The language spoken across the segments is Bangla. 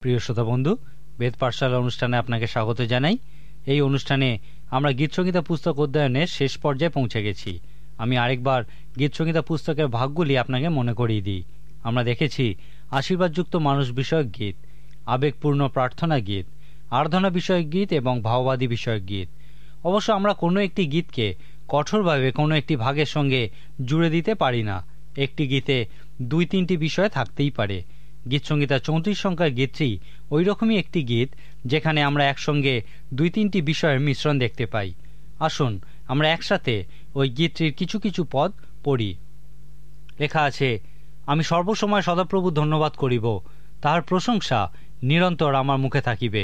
প্রিয় শ্রোতা বন্ধু, বেদ পাঠশালা অনুষ্ঠানে আপনাকে স্বাগত জানাই। এই অনুষ্ঠানে আমরা গীতসংহিতা পুস্তক অধ্যয়নের শেষ পর্যায়ে পৌঁছে গেছি। আমি আরেকবার গীতসংহিতা পুস্তকের ভাগগুলি আপনাকে মনে করিয়ে দিই। আমরা দেখেছি আশীর্বাদযুক্ত মানুষ বিষয়ক গীত, আবেগপূর্ণ প্রার্থনা গীত, আরাধনা বিষয়ক গীত এবং ভাববাদী বিষয়ক গীত। অবশ্য আমরা কোনো একটি গীতকে কঠোরভাবে কোনো একটি ভাগের সঙ্গে জুড়ে দিতে পারি না। একটি গীতে 2-3টি বিষয় থাকতেই পারে। গীতসংহিতা 34 সংখ্যার গীতটি ওই রকমই একটি গীত যেখানে আমরা একসঙ্গে 2-3টি বিষয়ের মিশ্রণ দেখতে পাই। আসুন আমরা একসাথে ওই গীতটির কিছু কিছু পদ পড়ি। লেখা আছে, আমি সর্বসময় সদাপ্রভু ধন্যবাদ করিব, তাহার প্রশংসা নিরন্তর আমার মুখে থাকিবে।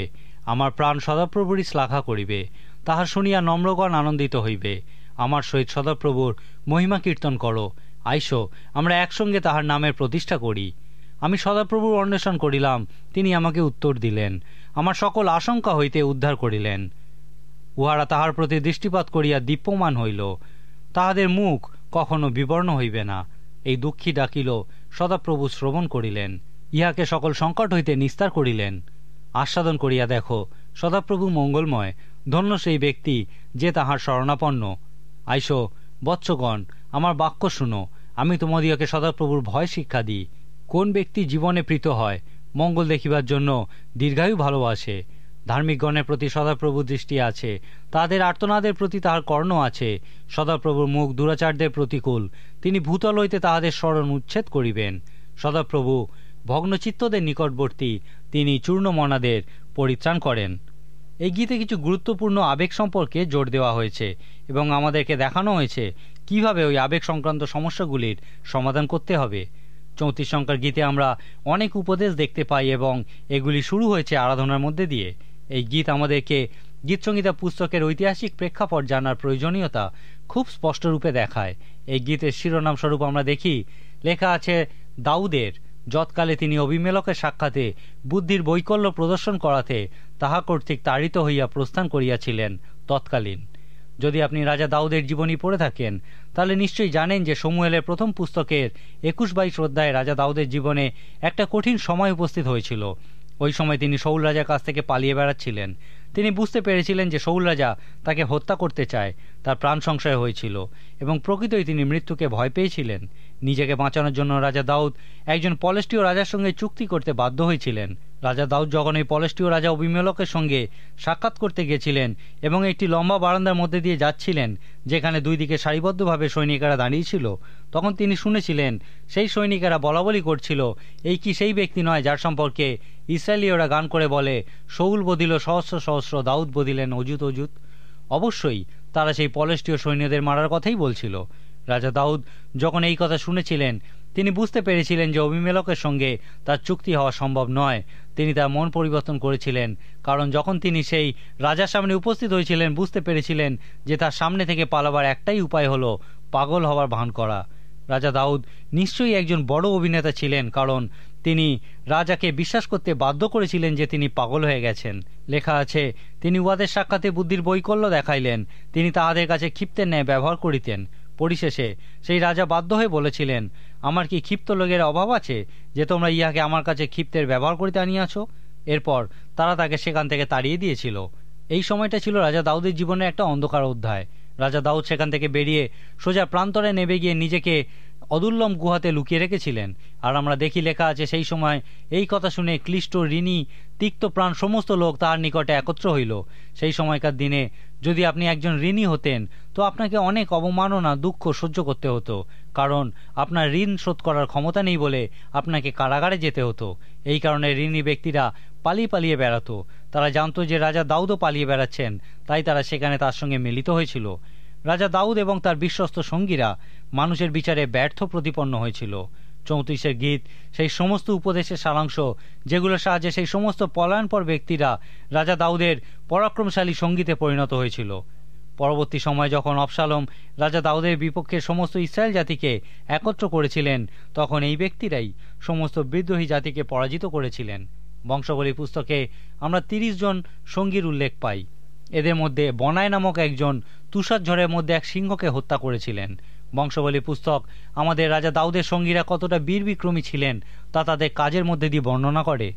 আমার প্রাণ সদাপ্রভুরই শ্লাঘা করিবে, তাহার শুনিয়া নম্রগণ আনন্দিত হইবে। আমার সহিত সদাপ্রভুর মহিমা কীর্তন করো, আইসো আমরা একসঙ্গে তাহার নামের প্রতিষ্ঠা করি। আমি সদাপ্রভুর অন্বেষণ করিলাম, তিনি আমাকে উত্তর দিলেন, আমার সকল আশঙ্কা হইতে উদ্ধার করিলেন। উহারা তাহার প্রতি দৃষ্টিপাত করিয়া দীপ্যমান হইল, তাহাদের মুখ কখনো বিবর্ণ হইবে না। এই দুঃখী ডাকিল, সদাপ্রভু শ্রবণ করিলেন, ইহাকে সকল সংকট হইতে নিস্তার করিলেন। আস্বাদন করিয়া দেখো, সদাপ্রভু মঙ্গলময়, ধন্য সেই ব্যক্তি যে তাহার শরণাপন্ন। আইসো বৎসগণ, আমার বাক্য শুনো, আমি তোমাদিগকে সদাপ্রভুর ভয় শিক্ষা দিই। কোন ব্যক্তি জীবনে প্রীত হয়, মঙ্গল দেখিবার জন্য দীর্ঘায়ু ভালোবাসে। ধার্মিকগণের প্রতি সদাপ্রভুর দৃষ্টি আছে, তাদের আর্তনাদের প্রতি তাহার কর্ণ আছে। সদাপ্রভুর মুখ দুরাচারদের প্রতিকূল, তিনি ভূতল হইতে তাহাদের স্মরণ উচ্ছেদ করিবেন। সদাপ্রভু ভগ্নচিত্তদের নিকটবর্তী, তিনি চূর্ণমনাদের পরিত্রাণ করেন। এই গীতে কিছু গুরুত্বপূর্ণ আবেগ সম্পর্কে জোর দেওয়া হয়েছে এবং আমাদেরকে দেখানো হয়েছে কিভাবে ওই আবেগ সংক্রান্ত সমস্যাগুলির সমাধান করতে হবে। 34 সংখ্যার গীতে আমরা অনেক উপদেশ দেখতে পাই এবং এগুলি শুরু হয়েছে আরাধনার মধ্যে দিয়ে। এই গীত আমাদেরকে গীতসংহিতা পুস্তকের ঐতিহাসিক প্রেক্ষাপট জানার প্রয়োজনীয়তা খুব স্পষ্ট রূপে দেখায়। এই গীতের শিরোনাম স্বরূপ আমরা দেখি লেখা আছে, দাউদের যৎকালে তিনি অবিমেলকের সাক্ষাতে বুদ্ধির বৈকল্য প্রদর্শন করাতে তাহা কর্তৃক তাড়িত হইয়া প্রস্থান করিয়াছিলেন তৎকালীন। যদি আপনি রাজা দাউদের জীবনী পড়ে থাকেন তাহলে নিশ্চয়ই জানেন যে শমূয়েলের প্রথম পুস্তকের 21-22 অধ্যায়ে রাজা দাউদের জীবনে একটা কঠিন সময় উপস্থিত হয়েছিল। ওই সময় তিনি শাউল রাজার কাছ থেকে পালিয়ে বেড়াচ্ছিলেন। তিনি বুঝতে পেরেছিলেন যে শাউল রাজা তাকে হত্যা করতে চায়। তার প্রাণ সংশয় হয়েছিল এবং প্রকৃতই তিনি মৃত্যুকে ভয় পেয়েছিলেন। নিজেকে বাঁচানোর জন্য রাজা দাউদ একজন পলেষ্টীয় রাজার সঙ্গে চুক্তি করতে বাধ্য হয়েছিলেন। রাজা দাউদ যখন এই পলেষ্টীয় রাজা অবিমেলকের সঙ্গে সাক্ষাৎ করতে গেছিলেন এবং একটি লম্বা বারান্দার মধ্যে দিয়ে যাচ্ছিলেন যেখানে দুই দিকে সারিবদ্ধভাবে সৈনিকেরা দাঁড়িয়েছিল, তখন তিনি শুনেছিলেন সেই সৈনিকেরা বলাবলি করছিল, এই কি সেই ব্যক্তি নয় যার সম্পর্কে ইসরায়েলীয়রা গান করে বলে, শাউল বধিল সহস্র সহস্র, দাউদ বধিলেন অযুত অযুত। অবশ্যই তারা সেই পলেষ্টীয় সৈন্যদের মারার কথাই বলছিল। রাজা দাউদ যখন এই কথা শুনেছিলেন তিনি বুঝতে পেরেছিলেন যে অবিমেলকের সঙ্গে তার চুক্তি হওয়া সম্ভব নয়। তিনি তার মন পরিবর্তন করেছিলেন, কারণ যখন তিনি সেই রাজার সামনে উপস্থিত হয়েছিলেন বুঝতে পেরেছিলেন যে তার সামনে থেকে পালাবার একটাই উপায় হলো পাগল হওয়ার ভান করা। রাজা দাউদ নিশ্চয়ই একজন বড় অভিনেতা ছিলেন, কারণ তিনি রাজাকে বিশ্বাস করতে বাধ্য করেছিলেন যে তিনি পাগল হয়ে গেছেন। লেখা আছে, তিনি উহাদের সাক্ষাতে বুদ্ধির বৈকল্য দেখাইলেন, তিনি তাহাদের কাছে ক্ষিপ্তের ন্যায় ব্যবহার করিতেন। পরিশেষে সেই রাজা বাধ্য হয়ে বলেছিলেন, আমার কি ক্ষিপ্ত লোকের অভাব আছে যে তোমরা ইহাকে আমার কাছে ক্ষিপ্তের ব্যবহার করিতে আনিয়াছ? এরপর তারা তাকে সেখান থেকে তাড়িয়ে দিয়েছিল। এই সময়টা ছিল রাজা দাউদের জীবনের একটা অন্ধকার অধ্যায়। রাজা দাউদ সেখান থেকে বেরিয়ে সোজা প্রান্তরে নেমে গিয়ে নিজেকে অদুর্লম গুহাতে লুকিয়ে রেখেছিলেন। আর আমরা দেখি লেখা আছে, সেই সময় এই কথা শুনে ক্লিষ্ট, ঋণী, তিক্ত প্রাণ সমস্ত লোক তাহার নিকটে একত্র হইল। সেই সময়কার দিনে যদি আপনি একজন ঋণী হতেন তো আপনাকে অনেক অবমাননা, দুঃখ সহ্য করতে হতো, কারণ আপনার ঋণ শোধ করার ক্ষমতা নেই বলে আপনাকে কারাগারে যেতে হতো। এই কারণে ঋণী ব্যক্তিরা পালিয়ে পালিয়ে বেড়াতো। তারা জানতো যে রাজা দাউদও পালিয়ে বেড়াচ্ছেন, তাই তারা সেখানে তার সঙ্গে মিলিত হয়েছিল। রাজা দাউদ এবং তার বিশ্বস্ত সঙ্গীরা মানুষের বিচারে ব্যর্থ প্রতিপন্ন হয়েছিল। 34 গীত সেই সমস্ত উপদেশের সারাংশ যেগুলোর সাহায্যে সেই সমস্ত পলায়নপর ব্যক্তিরা রাজা দাউদের পরাক্রমশালী সঙ্গীতে পরিণত হয়েছিল। পরবর্তী সময়ে যখন অবশালোম রাজা দাউদের বিপক্ষে সমস্ত ইসরায়েল জাতিকে একত্র করেছিলেন, তখন এই ব্যক্তিরাই সমস্ত বিদ্রোহী জাতিকে পরাজিত করেছিলেন। বংশাবলী পুস্তকে আমরা 30 জন সঙ্গীর উল্লেখ পাই। এদের মধ্যে বনায় নামক একজন তুষার ঝড়ের মধ্যে এক সিংহকে হত্যা করেছিলেন। বংশাবলী পুস্তক আমাদের রাজা দাউদের সঙ্গীরা কতটা বীর বিক্রমী ছিলেন তা তাদের কাজের মধ্যে দিয়ে বর্ণনা করে।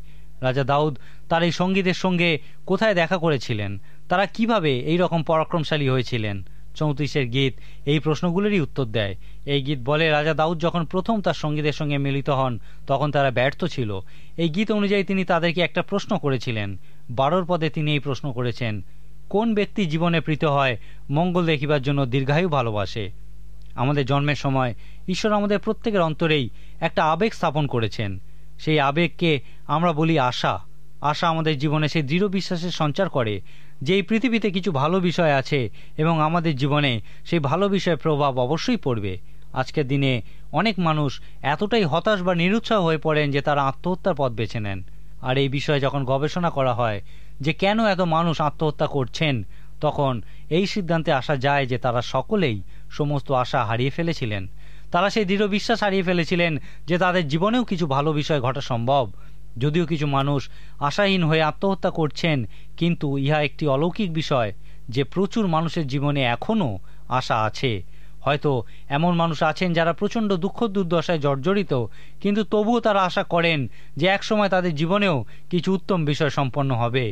রাজা দাউদ তার এই সঙ্গীদের সঙ্গে কোথায় দেখা করেছিলেন, তারা কিভাবে এই রকম পরাক্রমশালী হয়েছিলেন? 34 গীত এই প্রশ্নগুলোরই উত্তর দেয়। এই গীত বলে রাজা দাউদ যখন প্রথম তার সঙ্গীদের সঙ্গে মিলিত হন তখন তারা ব্যর্থ ছিল। এই গীত অনুযায়ী তিনি তাদেরকে একটা প্রশ্ন করেছিলেন। 12 পদে তিনি এই প্রশ্ন করেছেন, কোন ব্যক্তি জীবনে প্রীত হয়, মঙ্গল দেখিবার জন্য দীর্ঘায়ু ভালোবাসে? আমাদের জন্মের সময় ঈশ্বর আমাদের প্রত্যেকের অন্তরেই একটা আবেগ স্থাপন করেছেন। সেই আবেগকে আমরা বলি আশা। আশা আমাদের জীবনে সেই দৃঢ় বিশ্বাসের সঞ্চার করে যে এই পৃথিবীতে কিছু ভালো বিষয় আছে এবং আমাদের জীবনে সেই ভালো বিষয়ের প্রভাব অবশ্যই পড়বে। আজকের দিনে অনেক মানুষ এতটাই হতাশ বা নিরুৎসাহ হয়ে পড়েন যে তারা আত্মহত্যার পথ বেছে নেন। আর এই বিষয়ে যখন গবেষণা করা হয় যে কেন এত মানুষ আত্মহত্যা করছেন, তখন এই সিদ্ধান্তে আসা যায় যে তারা সকলেই সমস্ত আশা হারিয়ে ফেলেছিলেন। তারা সেই দৃঢ় বিশ্বাস হারিয়ে ফেলেছিলেন যে তাদের জীবনেও কিছু ভালো বিষয় ঘটা সম্ভব। যদিও কিছু মানুষ আশাহীন হয়ে আত্মহত্যা করছেন, কিন্তু ইহা একটি অলৌকিক বিষয় যে প্রচুর মানুষের জীবনে এখনও আশা আছে। হয়তো এমন মানুষ আছেন যারা প্রচণ্ড দুঃখ দুর্দশায় জর্জরিত, কিন্তু তবুও তারা আশা করেন যে একসময় তাদের জীবনেও কিছু উত্তম বিষয় সম্পন্ন হবে।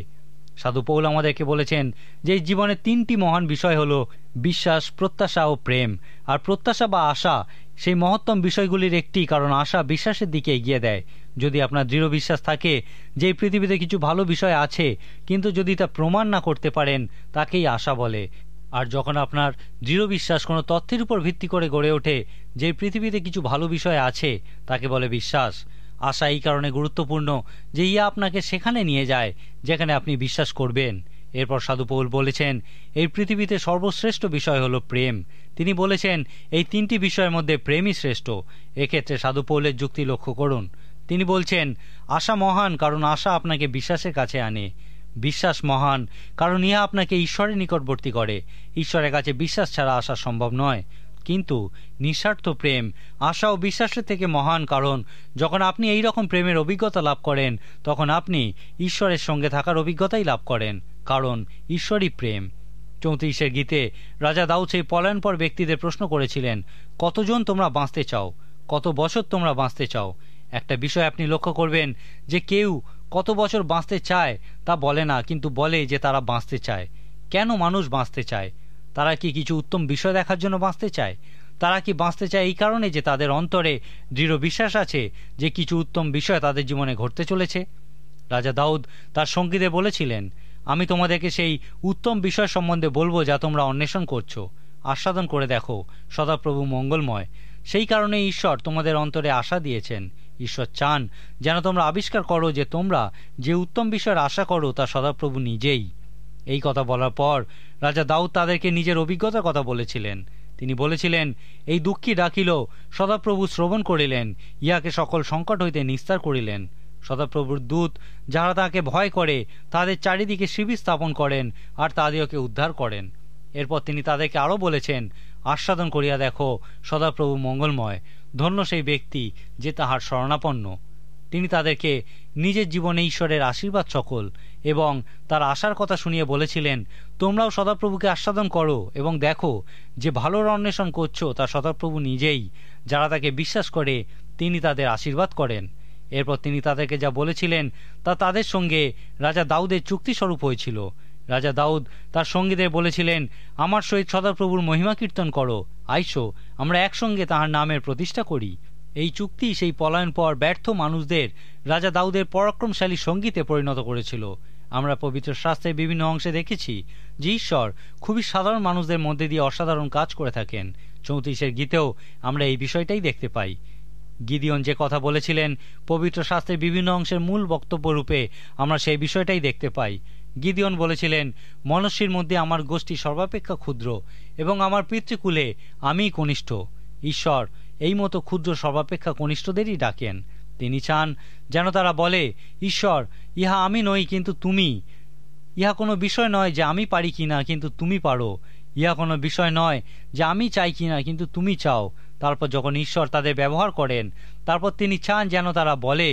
সাধু পৌল আমাদেরকে বলেছেন যে এই জীবনের 3টি মহান বিষয় হলো বিশ্বাস, প্রত্যাশা ও প্রেম। আর প্রত্যাশা বা আশা সেই মহত্তম বিষয়গুলির একটি, কারণ আশা বিশ্বাসের দিকে এগিয়ে দেয়। যদি আপনার দৃঢ় বিশ্বাস থাকে যে এই পৃথিবীতে কিছু ভালো বিষয় আছে, কিন্তু যদি তা প্রমাণ না করতে পারেন, তাকেই আশা বলে। আর যখন আপনার দৃঢ় বিশ্বাস কোনো তথ্যের উপর ভিত্তি করে গড়ে ওঠে যে পৃথিবীতে কিছু ভালো বিষয় আছে, তাকে বলে বিশ্বাস। আশা এই কারণে গুরুত্বপূর্ণ যে ইয়া আপনাকে সেখানে নিয়ে যায় যেখানে আপনি বিশ্বাস করবেন। এরপর সাধু পৌল বলেছেন এই পৃথিবীতে সর্বশ্রেষ্ঠ বিষয় হলো প্রেম। তিনি বলেছেন এই 3টি বিষয়ের মধ্যে প্রেমই শ্রেষ্ঠ। এক্ষেত্রে সাধু পৌলের যুক্তি লক্ষ্য করুন। তিনি বলছেন আশা মহান কারণ আশা আপনাকে বিশ্বাসের কাছে আনে। বিশ্বাস মহান কারণ ইহা আপনাকে ঈশ্বরের নিকটবর্তী করে। ঈশ্বরের কাছে বিশ্বাস ছাড়া আসা সম্ভব নয়। কিন্তু নিঃস্বার্থ প্রেম আশা ও বিশ্বাসের থেকে মহান, কারণ যখন আপনি এই রকম প্রেমের অভিজ্ঞতা লাভ করেন তখন আপনি ঈশ্বরের সঙ্গে থাকার অভিজ্ঞতাই লাভ করেন, কারণ ঈশ্বরই প্রেম। 34 গীতে রাজা দাউদ সেই পলায়নপর ব্যক্তিদের প্রশ্ন করেছিলেন, কতজন তোমরা বাঁচতে চাও, কত বছর তোমরা বাঁচতে চাও? একটা বিষয় আপনি লক্ষ্য করবেন যে কেউ কত বছর বাঁচতে চায় তা বলে না, কিন্তু বলে যে তারা বাঁচতে চায়। কেন মানুষ বাঁচতে চায়? তারা কি কিছু উত্তম বিষয় দেখার জন্য বাঁচতে চায়? তারা কি বাঁচতে চায় এই কারণে যে তাদের অন্তরে দৃঢ় বিশ্বাস আছে যে কিছু উত্তম বিষয় তাদের জীবনে ঘটতে চলেছে? রাজা দাউদ তার সঙ্গীদের বলেছিলেন, আমি তোমাদেরকে সেই উত্তম বিষয় সম্বন্ধে বলবো যা তোমরা অন্বেষণ করছো। আস্বাদন করে দেখো, সদাপ্রভু মঙ্গলময়। সেই কারণে ঈশ্বর তোমাদের অন্তরে আশা দিয়েছেন। ঈশ্বর চান যেন তোমরা আবিষ্কার করো যে তোমরা যে উত্তম বিষয়ের আশা করো তা সদাপ্রভু নিজেই। এই কথা বলার পর রাজা দাউদ তাদেরকে নিজের অভিজ্ঞতার কথা বলেছিলেন। তিনি বলেছিলেন, এই দুঃখী ডাকিল, সদাপ্রভু শ্রবণ করিলেন, ইহাকে সকল সংকট হইতে নিস্তার করিলেন। সদাপ্রভুর দূত যারা তাকে ভয় করে তাদের চারিদিকে শিবির স্থাপন করেন আর তাদেরকে উদ্ধার করেন। এরপর তিনি তাদেরকে আরও বলেছেন, আস্বাদন করিয়া দেখো, সদাপ্রভু মঙ্গলময়। ধন্য সেই ব্যক্তি যে তাহার শরণাপন্ন। তিনি তাদেরকে নিজের জীবনে ঈশ্বরের আশীর্বাদ সকল এবং তার আশার কথা শুনিয়ে বলেছিলেন, তোমরাও সদাপ্রভুকে আস্বাদন করো এবং দেখো যে ভালোর অন্বেষণ করছো তা সদাপ্রভু নিজেই। যারা তাকে বিশ্বাস করে তিনি তাদের আশীর্বাদ করেন। এরপর তিনি তাদেরকে যা বলেছিলেন তা তাদের সঙ্গে রাজা দাউদের চুক্তিস্বরূপ হয়েছিল। রাজা দাউদ তার সঙ্গীদের বলেছিলেন, আমার সহিত সদাপ্রভুর মহিমা কীর্তন করো, আইসো আমরা একসঙ্গে তাহার নামের প্রতিষ্ঠা করি। এই চুক্তি সেই পলায়ন পর ব্যর্থ মানুষদের রাজা দাউদের পরাক্রমশালী সঙ্গীতে পরিণত করেছিল। আমরা পবিত্র শাস্ত্রের বিভিন্ন অংশে দেখেছি যে ঈশ্বর খুবই সাধারণ মানুষদের মধ্যে দিয়ে অসাধারণ কাজ করে থাকেন। 34 গীতেও আমরা এই বিষয়টাই দেখতে পাই। গিদিয়ন যে কথা বলেছিলেন পবিত্র শাস্ত্রের বিভিন্ন অংশের মূল বক্তব্য রূপে আমরা সেই বিষয়টাই দেখতে পাই। গিদিয়ন বলেছিলেন, মনুষ্যের মধ্যে আমার গোষ্ঠী সর্বাপেক্ষা ক্ষুদ্র এবং আমার পিতৃকুলে আমিই কনিষ্ঠ। ঈশ্বর এই মতো ক্ষুদ্র সর্বাপেক্ষা কনিষ্ঠদেরই ডাকেন। তিনি চান যেন তারা বলে, ঈশ্বর ইহা আমি নই কিন্তু তুমি। ইহা কোনো বিষয় নয় যে আমি পারি কিনা কিন্তু তুমি পারো। ইহা কোনো বিষয় নয় যে আমি চাই কিনা কিন্তু তুমি চাও। তারপর যখন ঈশ্বর তাদের ব্যবহার করেন তারপর তিনি চান যেন তারা বলে,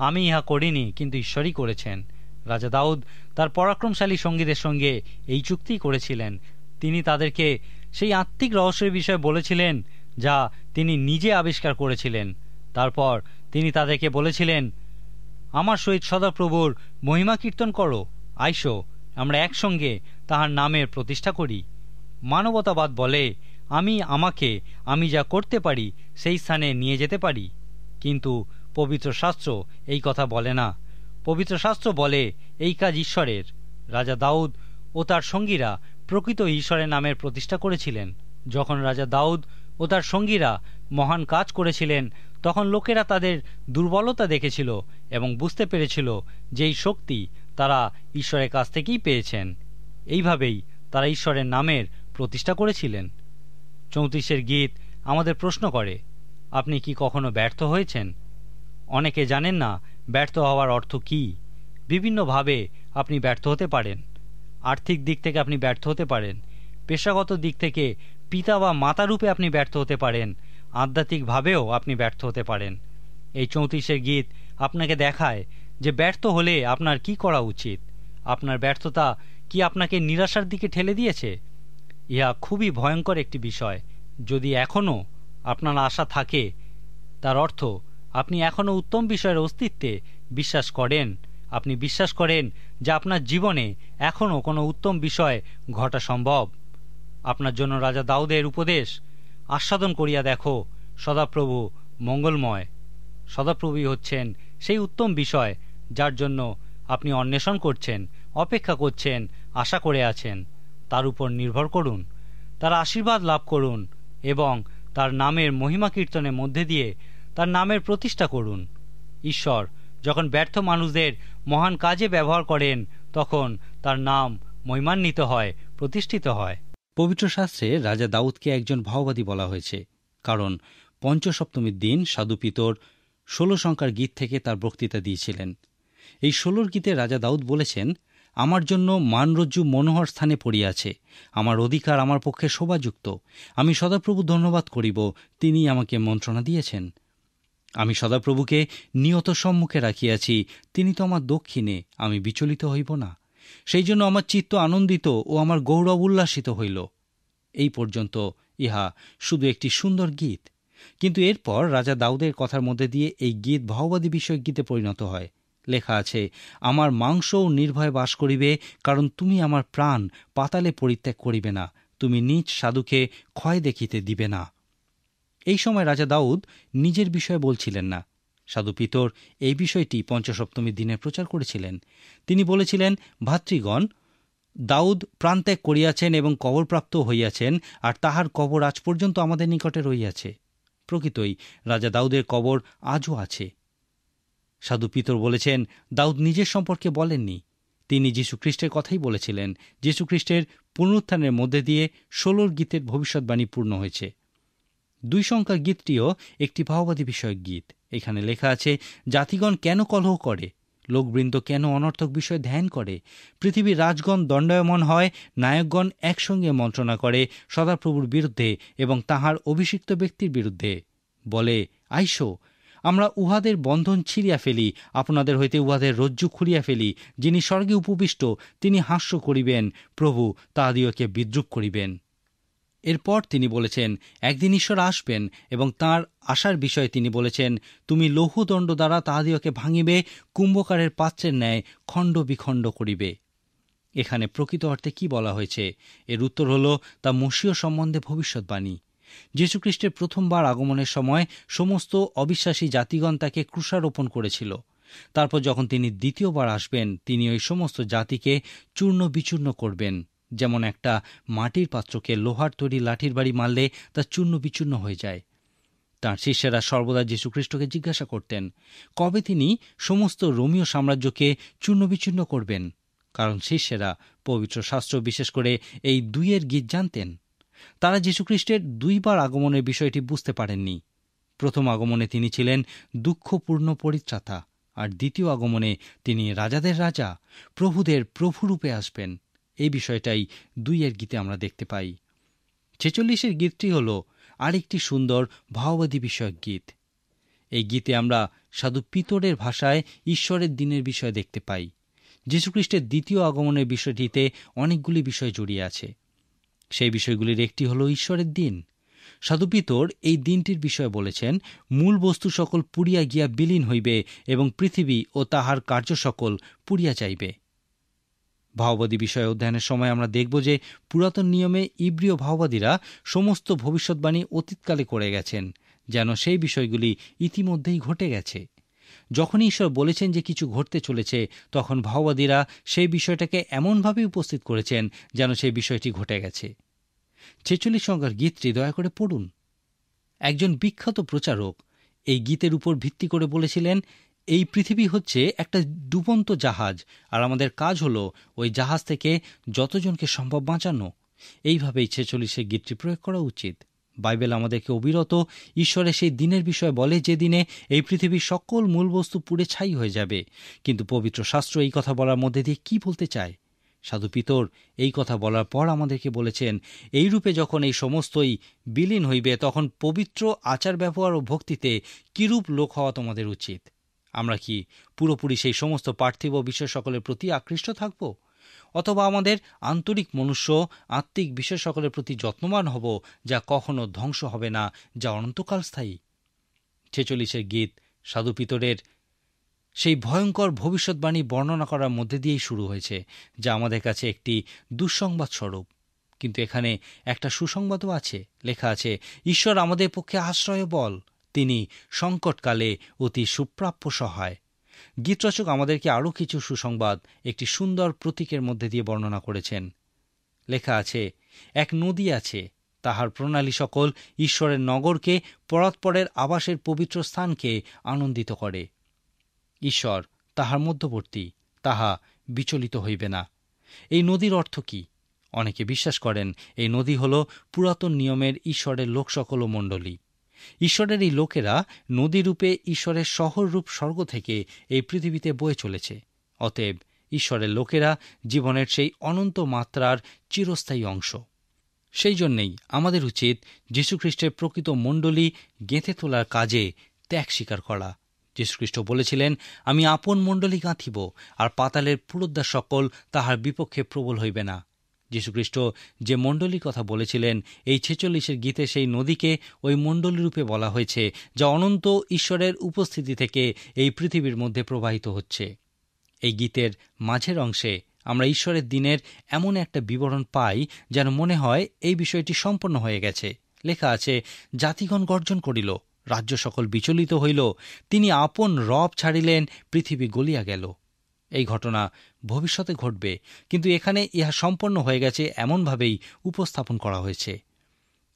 আমি ইহা করিনি কিন্তু ঈশ্বরই করেছেন। রাজা দাউদ তার পরাক্রমশালী সঙ্গীদের সঙ্গে এই চুক্তি করেছিলেন। তিনি তাদেরকে সেই আত্মিক রহস্যের বিষয়ে বলেছিলেন যা তিনি নিজে আবিষ্কার করেছিলেন। তারপর তিনি তাদেরকে বলেছিলেন আমার সহিত সদাপ্রভুর মহিমা কীর্তন করো। আইসো, আমরা একসঙ্গে তাহার নামের প্রতিষ্ঠা করি। মানবতাবাদ বলে আমি যা করতে পারি সেই স্থানে নিয়ে যেতে পারি, কিন্তু পবিত্র শাস্ত্র এই কথা বলে না। পবিত্র শাস্ত্র বলে এই কাজ ঈশ্বরের। রাজা দাউদ ও তার সঙ্গীরা প্রকৃত ঈশ্বরের নামের প্রতিষ্ঠা করেছিলেন। যখন রাজা দাউদ ও তার সঙ্গীরা মহান কাজ করেছিলেন, তখন লোকেরা তাদের দুর্বলতা দেখেছিল এবং বুঝতে পেরেছিল যে এই শক্তি তারা ঈশ্বরের কাছ থেকেই পেয়েছেন। এইভাবেই তারা ঈশ্বরের নামের প্রতিষ্ঠা করেছিলেন। 34 গীত আমাদের প্রশ্ন করে, আপনি কি কখনো ব্যর্থ হয়েছেন? অনেকে জানেন না ব্যর্থ হওয়ার অর্থ কী। বিভিন্নভাবে আপনি ব্যর্থ হতে পারেন। আর্থিক দিক থেকে আপনি ব্যর্থ হতে পারেন, পেশাগত দিক থেকে পিতা বা মাতা রূপে আপনি ব্যর্থ হতে পারেন, আধ্যাত্মিকভাবেও আপনি ব্যর্থ হতে পারেন। এই 34 গীত আপনাকে দেখায় যে ব্যর্থ হলে আপনার কি করা উচিত। আপনার ব্যর্থতা কি আপনাকে নিরাশার দিকে ঠেলে দিয়েছে? ইহা খুবই ভয়ঙ্কর একটি বিষয়। যদি এখনও আপনার আশা থাকে, তার অর্থ আপনি এখনও উত্তম বিষয়ের অস্তিত্বে বিশ্বাস করেন। আপনি বিশ্বাস করেন যে আপনার জীবনে এখনও কোনো উত্তম বিষয় ঘটা সম্ভব। আপনার জন্য রাজা দাউদের উপদেশ, আস্বাদন করিয়া দেখো সদাপ্রভু মঙ্গলময়। সদাপ্রভুই হচ্ছেন সেই উত্তম বিষয় যার জন্য আপনি অন্বেষণ করছেন, অপেক্ষা করছেন, আশা করে আছেন। তার উপর নির্ভর করুন, তার আশীর্বাদ লাভ করুন এবং তার নামের মহিমা কীর্তনের মধ্যে দিয়ে তার নামের প্রতিষ্ঠা করুন। ঈশ্বর যখন ব্যর্থ মানুষদের মহান কাজে ব্যবহার করেন, তখন তার নাম মহিমান্বিত হয়, প্রতিষ্ঠিত হয়। পবিত্র শাস্ত্রে রাজা দাউদকে একজন ভাওবাদী বলা হয়েছে, কারণ পঞ্চসপ্তমীর দিন সাধু পিতর 16 সংখ্যার গীত থেকে তার বক্তৃতা দিয়েছিলেন। এই 16 গীতে রাজা দাউদ বলেছেন, আমার জন্য মানরজ্জু মনোহর স্থানে পড়িয়াছে, আমার অধিকার আমার পক্ষে শোভাযুক্ত। আমি সদাপ্রভু ধন্যবাদ করিব, তিনি আমাকে মন্ত্রণা দিয়েছেন। আমি সদাপ্রভুকে নিয়ত সম্মুখে রাখিয়াছি, তিনি তো আমার দক্ষিণে, আমি বিচলিত হইব না। সেই জন্য আমার চিত্ত আনন্দিত ও আমার গৌরব উল্লাসিত হইল। এই পর্যন্ত ইহা শুধু একটি সুন্দর গীত, কিন্তু এরপর রাজা দাউদের কথার মধ্যে দিয়ে এই গীত ভাওবাদী বিষয়ক গীতে পরিণত হয়। লেখা আছে, আমার মাংসও নির্ভয়ে বাস করিবে, কারণ তুমি আমার প্রাণ পাতালে পরিত্যাগ করিবে না, তুমি নিজ সাধুকে ক্ষয় দেখিতে দিবে না। এই সময় রাজা দাউদ নিজের বিষয়ে বলছিলেন না। সাধু পিতর এই বিষয়টি পঞ্চসপ্তমীর দিনে প্রচার করেছিলেন। তিনি বলেছিলেন, ভাতৃগণ, দাউদ প্রাণত্যাগ করিয়াছেন এবং কবরপ্রাপ্ত হইয়াছেন, আর তাহার কবর আজ পর্যন্ত আমাদের নিকটে রহিয়াছে। প্রকৃতই রাজা দাউদের কবর আজও আছে। সাধু পিতর বলেছেন, দাউদ নিজের সম্পর্কে বলেননি, তিনি যীশুখ্রিস্টের কথাই বলেছিলেন। যীশুখ্রিস্টের পুনরুত্থানের মধ্যে দিয়ে 16 গীতের ভবিষ্যৎবাণী পূর্ণ হয়েছে। 2 সংখ্যার গীতটিও একটি ভাওবাদী বিষয়ক গীত। এখানে লেখা আছে, জাতিগণ কেন কলহ করে, লোকবৃন্দ কেন অনর্থক বিষয় ধ্যান করে, পৃথিবীর রাজগণ দণ্ডায়মান হয়, নায়কগণ একসঙ্গে মন্ত্রণা করে সদাপ্রভুর বিরুদ্ধে এবং তাহার অভিষিক্ত ব্যক্তির বিরুদ্ধে। বলে, আইসো, আমরা উহাদের বন্ধন ছিঁড়িয়া ফেলি, আপনাদের হইতে উহাদের রজ্জু খুলিয়া ফেলি। যিনি স্বর্গে উপবিষ্ট, তিনি হাস্য করিবেন, প্রভু তাহাদিওকে বিদ্রূপ করিবেন। এরপর তিনি বলেছেন, একদিন ঈশ্বর আসবেন এবং তাঁর আসার বিষয়ে তিনি বলেছেন, তুমি লৌহদণ্ড দ্বারা তাহাদিওকে ভাঙিবে, কুম্ভকারের পাত্রের ন্যায় খণ্ড বিখণ্ড করিবে। এখানে প্রকৃত অর্থে কি বলা হয়েছে? এর উত্তর হল তা মসীয় সম্বন্ধে ভবিষ্যৎবাণী। যীশুখ্রিস্টের প্রথমবার আগমনের সময় সমস্ত অবিশ্বাসী জাতিগণ তাকে ক্রুশারোপণ করেছিল। তারপর যখন তিনি দ্বিতীয়বার আসবেন, তিনি ওই সমস্ত জাতিকে চূর্ণ বিচূর্ণ করবেন। যেমন একটা মাটির পাত্রকে লোহার তৈরি লাঠির বাড়ি মারলে তা চূর্ণ বিচূর্ণ হয়ে যায়। তাঁর শিষ্যেরা সর্বদা যীশুখ্রিস্টকে জিজ্ঞাসা করতেন, কবে তিনি সমস্ত রোমীয় সাম্রাজ্যকে চূর্ণ বিচূর্ণ করবেন? কারণ শিষ্যেরা পবিত্র শাস্ত্র, বিশেষ করে এই 2 গীত জানতেন। তারা যীশুখ্রিস্টের 2বার আগমনের বিষয়টি বুঝতে পারেননি। প্রথম আগমনে তিনি ছিলেন দুঃখপূর্ণ পরিত্রাতা, আর দ্বিতীয় আগমনে তিনি রাজাদের রাজা, প্রভুদের প্রভুরূপে আসবেন। এই বিষয়টাই 2 গীতে আমরা দেখতে পাই। 46 গীতটি হল আরেকটি সুন্দর ভাওবাদী বিষয়ক গীত। এই গীতে আমরা সাধু পিতরের ভাষায় ঈশ্বরের দিনের বিষয় দেখতে পাই। যীশুখ্রিস্টের দ্বিতীয় আগমনের বিষয়টিতে অনেকগুলি বিষয় জড়িয়ে আছে। সেই বিষয়গুলির একটি হল ঈশ্বরের দিন। সাধু পিতর এই দিনটির বিষয়ে বলেছেন, মূল বস্তু সকল পুড়িয়া গিয়া বিলীন হইবে এবং পৃথিবী ও তাহার কার্য সকল পুড়িয়া যাইবে। ভাওবাদী বিষয়ে অধ্যয়নের সময় আমরা দেখব যে পুরাতন নিয়মে ইব্রীয় ভাওবাদীরা সমস্ত ভবিষ্যৎবাণী অতীতকালে করে গেছেন, যেন সেই বিষয়গুলি ইতিমধ্যেই ঘটে গেছে। যখনই ঈশ্বর বলেছেন যে কিছু ঘটতে চলেছে, তখন ভাওবাদীরা সেই বিষয়টাকে এমনভাবে উপস্থিত করেছেন যেন সেই বিষয়টি ঘটে গেছে। 46 সংখ্যার গীতটি দয়া করে পড়ুন। একজন বিখ্যাত প্রচারক এই গীতের উপর ভিত্তি করে বলেছিলেন, এই পৃথিবী হচ্ছে একটা ডুবন্ত জাহাজ, আর আমাদের কাজ হলো ওই জাহাজ থেকে যতজনকে সম্ভব বাঁচানো। এইভাবেই 46 গীতটি প্রয়োগ করা উচিত। বাইবেল আমাদেরকে অবিরত ঈশ্বরের সেই দিনের বিষয়ে বলে, যে দিনে এই পৃথিবীর সকল মূল বস্তু পুড়ে ছাই হয়ে যাবে। কিন্তু পবিত্র শাস্ত্র এই কথা বলার মধ্যে দিয়ে কি বলতে চায়? সাধু পিতর এই কথা বলার পর আমাদেরকে বলেছেন, এই রূপে যখন এই সমস্তই বিলীন হইবে, তখন পবিত্র আচার ব্যবহার ও ভক্তিতে কিরূপ লোক হওয়া তোমাদের উচিত। আমরা কি পুরোপুরি সেই সমস্ত পার্থিব বিষয় সকলের প্রতি আকৃষ্ট থাকব, অথবা আমাদের আন্তরিক মনুষ্য আত্মিক বিষয় সকলের প্রতি যত্নবান হব, যা কখনো ধ্বংস হবে না, যা অনন্তকাল স্থায়ী? 46 গীত সাধু পিতরের সেই ভয়ঙ্কর ভবিষ্যৎবাণী বর্ণনা করার মধ্যে দিয়েই শুরু হয়েছে, যা আমাদের কাছে একটি দুঃসংবাদ স্বরূপ। কিন্তু এখানে একটা সুসংবাদও আছে। লেখা আছে, ঈশ্বর আমাদের পক্ষে আশ্রয় বল, তিনি সংকটকালে অতি সুপ্রাপ্য সহায়। গীতরচক আমাদেরকে আরও কিছু সুসংবাদ একটি সুন্দর প্রতীকের মধ্যে দিয়ে বর্ণনা করেছেন। লেখা আছে, এক নদী আছে, তাহার প্রণালী সকল ঈশ্বরের নগরকে, পরাৎপরের আবাসের পবিত্র স্থানকে আনন্দিত করে। ঈশ্বর তাহার মধ্যবর্তী, তাহা বিচলিত হইবে না। এই নদীর অর্থ কি? অনেকে বিশ্বাস করেন এই নদী হল পুরাতন নিয়মের ঈশ্বরের লোক সকল ও মণ্ডলী। ঈশ্বরের এই লোকেরা নদীরূপে ঈশ্বরের শহররূপ স্বর্গ থেকে এই পৃথিবীতে বয়ে চলেছে। অতএব ঈশ্বরের লোকেরা জীবনের সেই অনন্ত মাত্রার চিরস্থায়ী অংশ। সেই জন্যেই আমাদের উচিত যীশুখ্রিস্টের প্রকৃত মণ্ডলী গেঁথে তোলার কাজে ত্যাগ স্বীকার করা। যীশুখ্রিস্ট বলেছিলেন, আমি আপন মণ্ডলী গাঁথিব, আর পাতালের পুরোদ্বার সকল তাহার বিপক্ষে প্রবল হইবে না। যীশুখ্রিস্ট যে মণ্ডলীর কথা বলেছিলেন, এই 46 গীতে সেই নদীকে ওই মণ্ডলীরূপে বলা হয়েছে, যা অনন্ত ঈশ্বরের উপস্থিতি থেকে এই পৃথিবীর মধ্যে প্রবাহিত হচ্ছে। এই গীতের মাঝের অংশে আমরা ঈশ্বরের দিনের এমন একটা বিবরণ পাই যেন মনে হয় এই বিষয়টি সম্পন্ন হয়ে গেছে। লেখা আছে, জাতিগণ গর্জন করিল, রাজ্য সকল বিচলিত হইল, তিনি আপন রব ছাড়িলেন, পৃথিবী গলিয়া গেল। এই ঘটনা ভবিষ্যতে ঘটবে, কিন্তু এখানে ইহা সম্পন্ন হয়ে গেছে এমনভাবেই উপস্থাপন করা হয়েছে।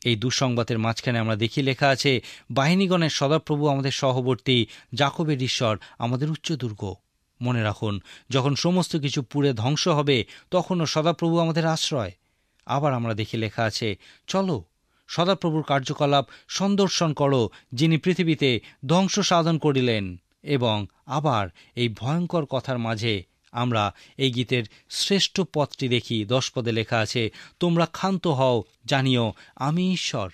এই দুঃসংবাদের মাঝখানে আমরা দেখি লেখা আছে, বাহিনীগণের সদাপ্রভু আমাদের সহবর্তী, যাকবের ঈশ্বর আমাদের উচ্চ দুর্গ। মনে রাখুন, যখন সমস্ত কিছু পুড়ে ধ্বংস হবে, তখনও সদাপ্রভু আমাদের আশ্রয়। আবার আমরা দেখি লেখা আছে, চলো সদাপ্রভুর কার্যকলাপ সন্দর্শন করো, যিনি পৃথিবীতে ধ্বংস সাধন করিলেন। এবং আবার এই ভয়ঙ্কর কথার মাঝে আমরা এই গীতের শ্রেষ্ঠ পদটি দেখি। 10 পদে লেখা আছে, তোমরা ক্ষান্ত হও, জানিও আমি ঈশ্বর।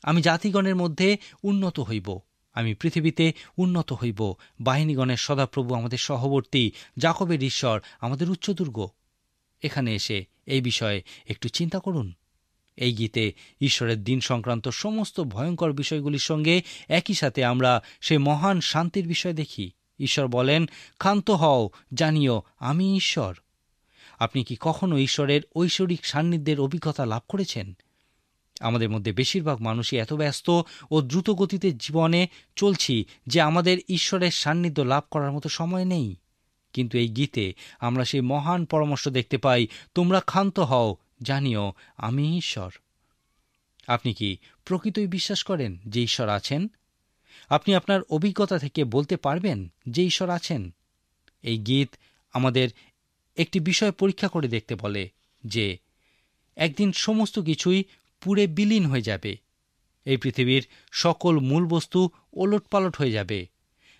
আমি জাতিগণের মধ্যে উন্নত হইব, আমি পৃথিবীতে উন্নত হইব। বাহিনীগণের সদাপ্রভু আমাদের সহবর্তী, যাকবের ঈশ্বর আমাদের উচ্চদুর্গ। এখানে এসে এই বিষয়ে একটু চিন্তা করুন। এই গীতে ঈশ্বরের দিন সংক্রান্ত সমস্ত ভয়ঙ্কর বিষয়গুলির সঙ্গে একই সাথে আমরা সেই মহান শান্তির বিষয় দেখি। ঈশ্বর বলেন, ক্ষান্ত হও, জানিও আমি ঈশ্বর। আপনি কি কখনো ঈশ্বরের ঐশ্বরিক সান্নিধ্যের অভিজ্ঞতা লাভ করেছেন? আমাদের মধ্যে বেশিরভাগ মানুষই এত ব্যস্ত ও দ্রুতগতিতে জীবনে চলছি যে আমাদের ঈশ্বরের সান্নিধ্য লাভ করার মতো সময় নেই। কিন্তু এই গীতে আমরা সেই মহান পরামর্শ দেখতে পাই, তোমরা ক্ষান্ত হও, জানিও আমি ঈশ্বর। আপনি কি প্রকৃতই বিশ্বাস করেন যে ঈশ্বর আছেন? আপনি আপনার অভিজ্ঞতা থেকে বলতে পারবেন যে ঈশ্বর আছেন? এই গীত আমাদের একটি বিষয় পরীক্ষা করে দেখতে বলে যে একদিন সমস্ত কিছুই পুড়ে বিলীন হয়ে যাবে। এই পৃথিবীর সকল মূল বস্তু ওলটপালট হয়ে যাবে।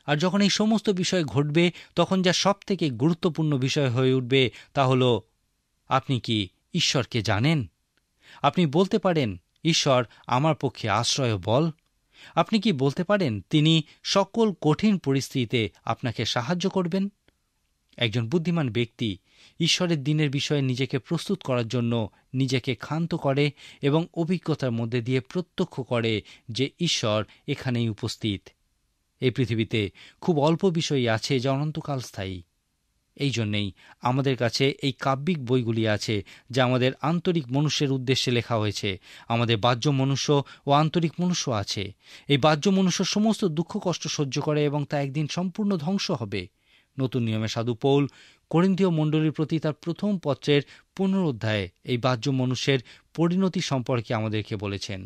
আর যখন এই সমস্ত বিষয় ঘটবে, তখন যা সব থেকে গুরুত্বপূর্ণ বিষয় হয়ে উঠবে তা হল, আপনি কি ঈশ্বরকে জানেন? আপনি বলতে পারেন, ঈশ্বর আমার পক্ষে আশ্রয় বল। আপনি কি বলতে পারেন তিনি সকল কঠিন পরিস্থিতিতে আপনাকে সাহায্য করবেন? একজন বুদ্ধিমান ব্যক্তি ঈশ্বরের দিনের বিষয়ে নিজেকে প্রস্তুত করার জন্য নিজেকে ক্ষান্ত করে এবং অভিজ্ঞতার মধ্যে দিয়ে প্রত্যক্ষ করে যে ঈশ্বর এখানেই উপস্থিত। এই পৃথিবীতে খুব অল্প বিষয়ই আছে যা অনন্তকাল স্থায়ী। এই জন্যেই আমাদের কাছে এই কাব্যিক বইগুলি আছে, যা আমাদের আন্তরিক মনুষ্যের উদ্দেশ্যে লেখা হয়েছে। আমাদের বাহ্য মনুষ্য ও আন্তরিক মনুষ্য আছে। এই বাহ্য মনুষ্য সমস্ত দুঃখ কষ্ট সহ্য করে এবং তা একদিন সম্পূর্ণ ধ্বংস হবে। নতুন নিয়মে সাধু পৌল করিন্থীয় মণ্ডলীর প্রতি তার প্রথম পত্রের 15 অধ্যায়ে এই বাহ্য মনুষ্যের পরিণতি সম্পর্কে আমাদেরকে বলেছেন।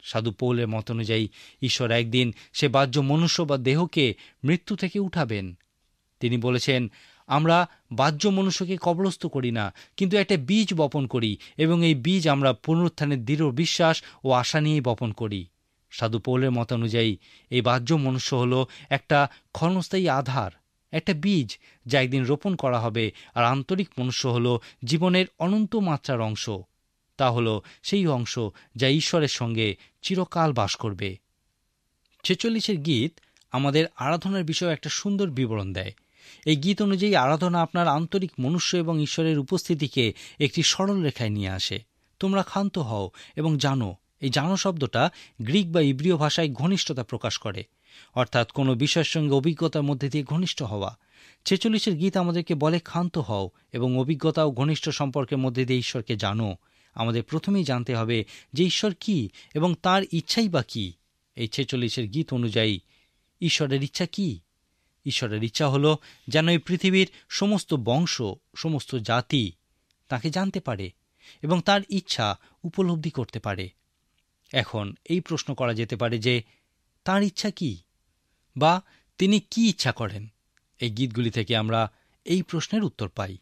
সাধু পৌলের মত অনুযায়ী ঈশ্বর একদিন সে বাহ্য মনুষ্য বা দেহকে মৃত্যু থেকে উঠাবেন। তিনি বলেছেন, আমরা বাহ্য মনুষ্যকে কবরস্থ করি না, কিন্তু একটা বীজ বপন করি এবং এই বীজ আমরা পুনরুত্থানের দৃঢ় বিশ্বাস ও আশা নিয়েই বপন করি। সাধু পৌলের মত অনুযায়ী এই বাহ্য মনুষ্য হল একটা ক্ষণস্থায়ী আধার, একটা বীজ যা একদিন রোপণ করা হবে। আর আন্তরিক মনুষ্য হল জীবনের অনন্ত মাত্রার অংশ। তা হল সেই অংশ যা ঈশ্বরের সঙ্গে চিরকাল বাস করবে। 46 গীত আমাদের আরাধনার বিষয়ে একটা সুন্দর বিবরণ দেয়। এই গীত অনুযায়ী আরাধনা আপনার আন্তরিক মনুষ্য এবং ঈশ্বরের উপস্থিতিকে একটি সরল রেখায় নিয়ে আসে। তোমরা ক্ষান্ত হও এবং জানো। এই জানো শব্দটা গ্রিক বা ইব্রীয় ভাষায় ঘনিষ্ঠতা প্রকাশ করে, অর্থাৎ কোনো বিষয়ের সঙ্গে অভিজ্ঞতার মধ্যে দিয়ে ঘনিষ্ঠ হওয়া। 46 গীত আমাদেরকে বলে ক্ষান্ত হও এবং অভিজ্ঞতা ও ঘনিষ্ঠ সম্পর্কের মধ্যে দিয়ে ঈশ্বরকে জানো। আমাদের প্রথমেই জানতে হবে যে ঈশ্বর কি এবং তার ইচ্ছাই বা কি। এই 46 গীত অনুযায়ী ঈশ্বরের ইচ্ছা কি? ঈশ্বরের ইচ্ছা হল যেন এই পৃথিবীর সমস্ত বংশ, সমস্ত জাতি তাকে জানতে পারে এবং তার ইচ্ছা উপলব্ধি করতে পারে। এখন এই প্রশ্ন করা যেতে পারে যে তার ইচ্ছা কি, বা তিনি কি ইচ্ছা করেন? এই গীতগুলি থেকে আমরা এই প্রশ্নের উত্তর পাই।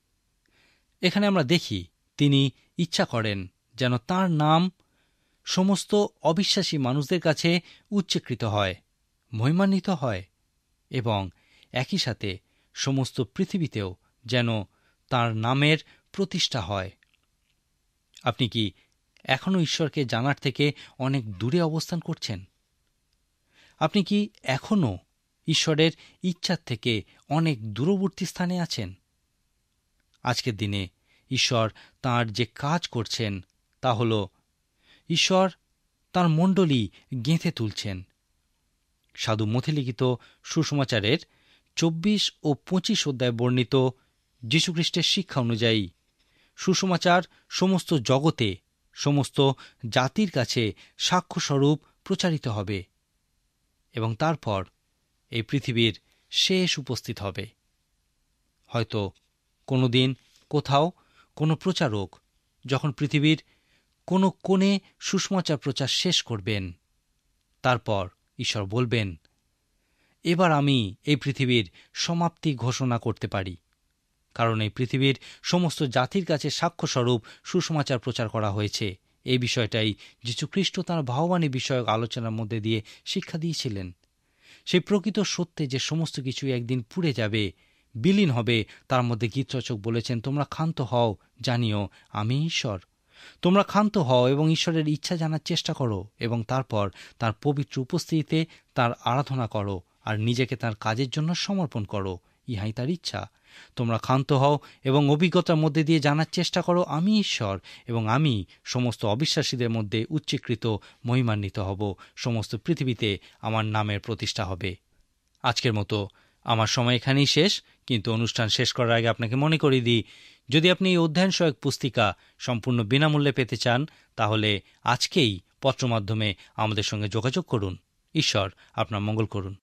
এখানে আমরা দেখি তিনি ইচ্ছা করেন যেন তার নাম সমস্ত অবিশ্বাসী মানুষদের কাছে উচ্চীকৃত হয়, মহিমান্বিত হয় এবং একই সাথে সমস্ত পৃথিবীতেও যেন তার নামের প্রতিষ্ঠা হয়। আপনি কি এখনও ঈশ্বরকে জানার থেকে অনেক দূরে অবস্থান করছেন? আপনি কি এখনও ঈশ্বরের ইচ্ছার থেকে অনেক দূরবর্তী স্থানে আছেন? আজকের দিনে ঈশ্বর তাঁর যে কাজ করছেন তা হল ঈশ্বর তাঁর মণ্ডলী গেঁথে তুলছেন। সাধু মথি লিখিত সুসমাচারের 24 ও 25 অধ্যায়ে বর্ণিত যীশুখ্রিস্টের শিক্ষা অনুযায়ী সুসমাচার সমস্ত জগতে, সমস্ত জাতির কাছে সাক্ষ্যস্বরূপ প্রচারিত হবে এবং তারপর এই পৃথিবীর শেষ উপস্থিত হবে। হয়তো কোনো দিন কোথাও কোনো প্রচারক যখন পৃথিবীর কোনো কোণে সুসমাচার প্রচার শেষ করবেন, তারপর ঈশ্বর বলবেন, এবার আমি এই পৃথিবীর সমাপ্তি ঘোষণা করতে পারি, কারণ এই পৃথিবীর সমস্ত জাতির কাছে সাক্ষ্যস্বরূপ সুসমাচার প্রচার করা হয়েছে। এই বিষয়টাই যীশুখ্রিস্ট তাঁর ভাববাণী বিষয়ক আলোচনার মধ্যে দিয়ে শিক্ষা দিয়েছিলেন। সেই প্রকৃত সত্যে যে সমস্ত কিছু একদিন পুড়ে যাবে, বিলীন হবে, তার মধ্যে গীতরচক বলেছেন, তোমরা ক্ষান্ত হও, জানিও আমি ঈশ্বর। তোমরা ক্ষান্ত হও এবং ঈশ্বরের ইচ্ছা জানার চেষ্টা করো এবং তারপর তার পবিত্র উপস্থিতিতে তার আরাধনা করো আর নিজেকে তার কাজের জন্য সমর্পণ করো। ইহাই তার ইচ্ছা। তোমরা ক্ষান্ত হও এবং অভিজ্ঞতার মধ্যে দিয়ে জানার চেষ্টা করো আমি ঈশ্বর এবং আমি সমস্ত অবিশ্বাসীদের মধ্যে উচ্চীকৃত, মহিমান্বিত হব। সমস্ত পৃথিবীতে আমার নামের প্রতিষ্ঠা হবে। আজকের মতো আমার সময় এখানেই শেষ, কিন্তু অনুষ্ঠান শেষ করার আগে আপনাকে মনে করিয়ে দিই, যদি আপনি এই অধ্যয়ন সহায়ক পুস্তিকা সম্পূর্ণ বিনামূল্যে পেতে চান, তাহলে আজকেই পত্র মাধ্যমে আমাদের সঙ্গে যোগাযোগ করুন। ঈশ্বর আপনার মঙ্গল করুন।